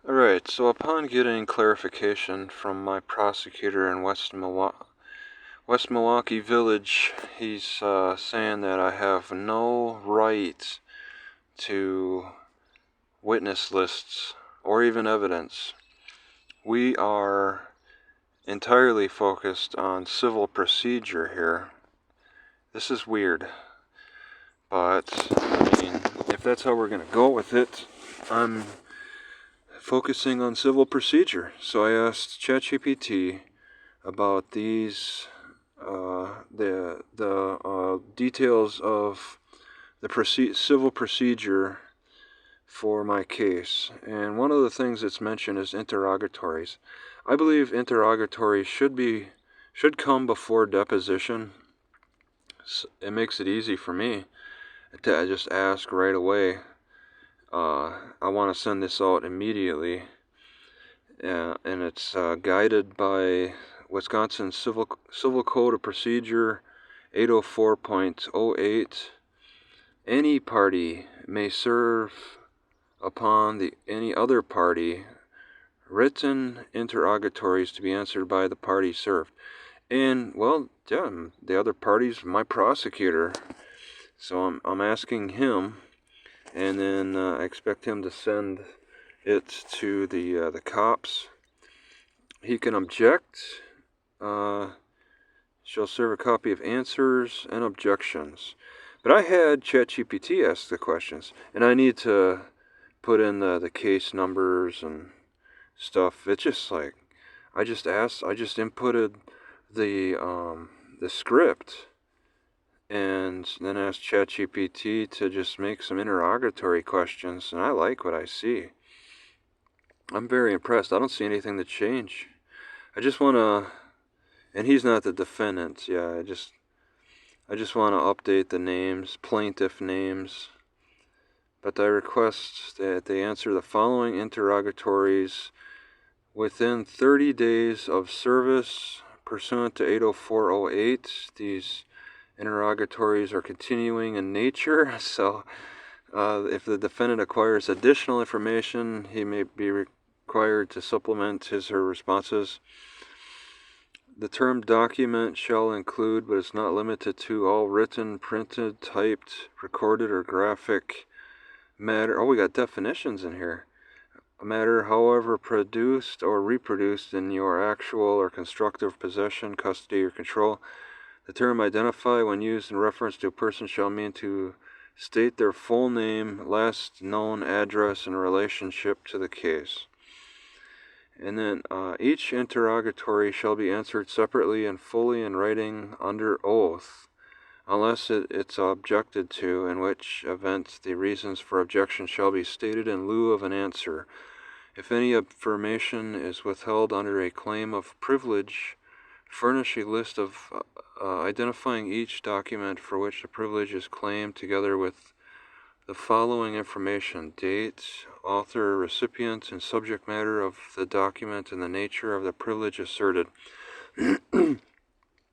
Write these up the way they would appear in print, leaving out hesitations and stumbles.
Alright, so upon getting clarification from my prosecutor in West Milwaukee Village, he's saying that I have no right to witness lists or even evidence. We are entirely focused on civil procedure here. This is weird, but I mean, if that's how we're going to go with it, I'm focusing on civil procedure. So I asked ChatGPT about these, the details of the civil procedure for my case. And one of the things that's mentioned is interrogatories. I believe interrogatories should come before deposition. It makes it easy for me to just ask right away. I want to send this out immediately. And it's guided by Wisconsin Civil Code of Procedure 804.08. Any party may serve upon any other party written interrogatories to be answered by the party served. And, well, yeah, the other party's my prosecutor. So I'm asking him, and then I expect him to send it to the cops. He can object. Shall serve a copy of answers and objections. But I had ChatGPT ask the questions, and I need to put in the case numbers and stuff. It's just like I just inputted the script, and then asked ChatGPT to just make some interrogatory questions, and I like what I see. I'm very impressed. I don't see anything to change. I just want to, and he's not the defendant. Yeah, I just want to update the names, plaintiff names. But I request that they answer the following interrogatories within 30 days of service pursuant to 80408. These interrogatories are continuing in nature, so if the defendant acquires additional information, he may be required to supplement his or her responses. The term document shall include, but is not limited to, all written, printed, typed, recorded, or graphic matter. Oh, we got definitions in here. A matter, however, produced or reproduced in your actual or constructive possession, custody, or control. The term identify, when used in reference to a person, shall mean to state their full name, last known address, and relationship to the case. And then each interrogatory shall be answered separately and fully in writing under oath, unless it's objected to, in which event the reasons for objection shall be stated in lieu of an answer. If any information is withheld under a claim of privilege, furnish a list of identifying each document for which the privilege is claimed, together with the following information: date, author, recipient, and subject matter of the document, and the nature of the privilege asserted.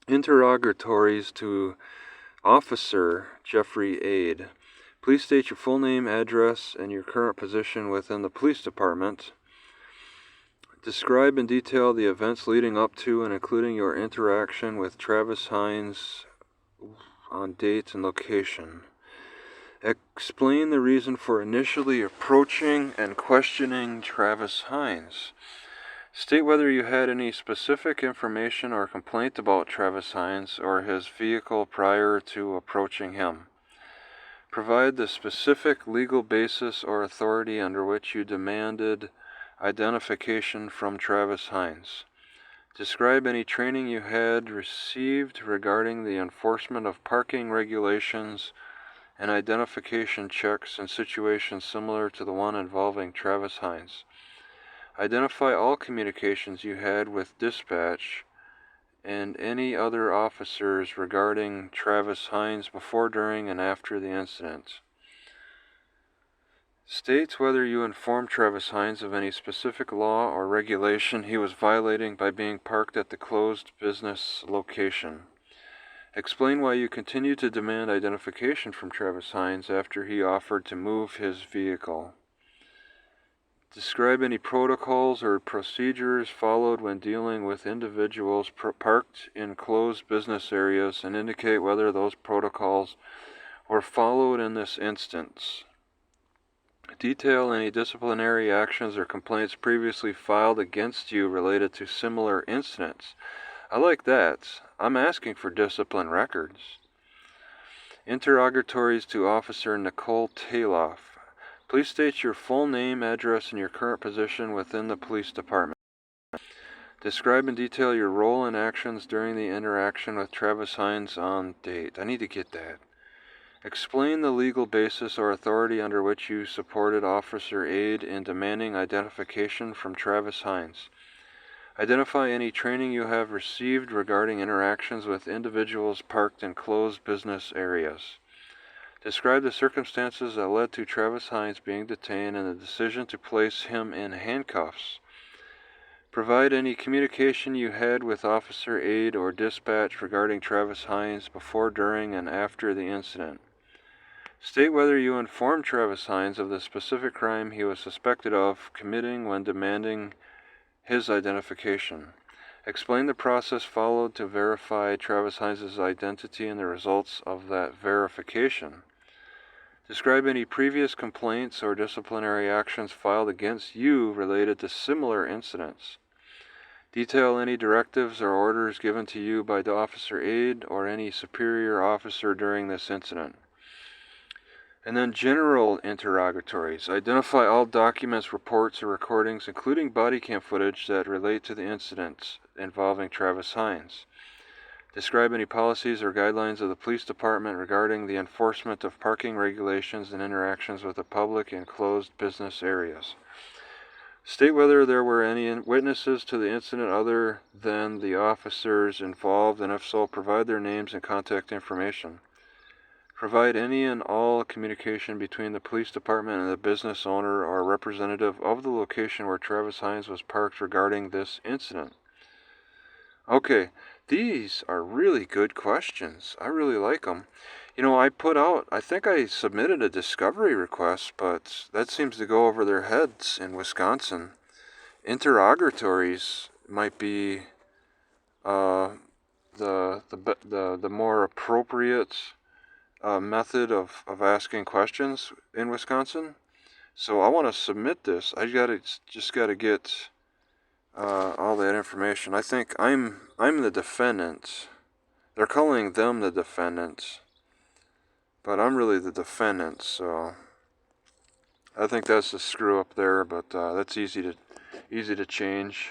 Interrogatories to Officer Jeffrey Aid. Please state your full name, address, and your current position within the police department. Describe in detail the events leading up to and including your interaction with Travis Hines on date and location. Explain the reason for initially approaching and questioning Travis Hines. State whether you had any specific information or complaint about Travis Hines or his vehicle prior to approaching him. Provide the specific legal basis or authority under which you demanded identification from Travis Hines. Describe any training you had received regarding the enforcement of parking regulations and identification checks in situations similar to the one involving Travis Hines. Identify all communications you had with dispatch and any other officers regarding Travis Hines before, during, and after the incident. State whether you informed Travis Hines of any specific law or regulation he was violating by being parked at the closed business location. Explain why you continue to demand identification from Travis Hines after he offered to move his vehicle. Describe any protocols or procedures followed when dealing with individuals parked in closed business areas and indicate whether those protocols were followed in this instance. Detail any disciplinary actions or complaints previously filed against you related to similar incidents. I like that. I'm asking for discipline records. Interrogatories to Officer Nicole Taloff. Please state your full name, address, and your current position within the police department. Describe in detail your role and actions during the interaction with Travis Hines on date. I need to get that. Explain the legal basis or authority under which you supported officer aid in demanding identification from Travis Hines. Identify any training you have received regarding interactions with individuals parked in closed business areas. Describe the circumstances that led to Travis Hines being detained and the decision to place him in handcuffs. Provide any communication you had with officer aid or dispatch regarding Travis Hines before, during, and after the incident. State whether you informed Travis Hines of the specific crime he was suspected of committing when demanding his identification. Explain the process followed to verify Travis Hines' identity and the results of that verification. Describe any previous complaints or disciplinary actions filed against you related to similar incidents. Detail any directives or orders given to you by the officer aide or any superior officer during this incident. And then general interrogatories. Identify all documents, reports, or recordings, including body cam footage, that relate to the incidents involving Travis Hines. Describe any policies or guidelines of the police department regarding the enforcement of parking regulations and interactions with the public in closed business areas. State whether there were any witnesses to the incident other than the officers involved, and if so, provide their names and contact information. Provide any and all communication between the police department and the business owner or representative of the location where Travis Hines was parked regarding this incident. Okay, these are really good questions. I really like them. You know, I think I submitted a discovery request, but that seems to go over their heads in Wisconsin. Interrogatories might be the more appropriate method of asking questions in Wisconsin. So I want to submit this. I just gotta get all that information. I think I'm the defendant. They're calling them the defendants, but I'm really the defendant. So I think that's the screw up there, but that's easy to change.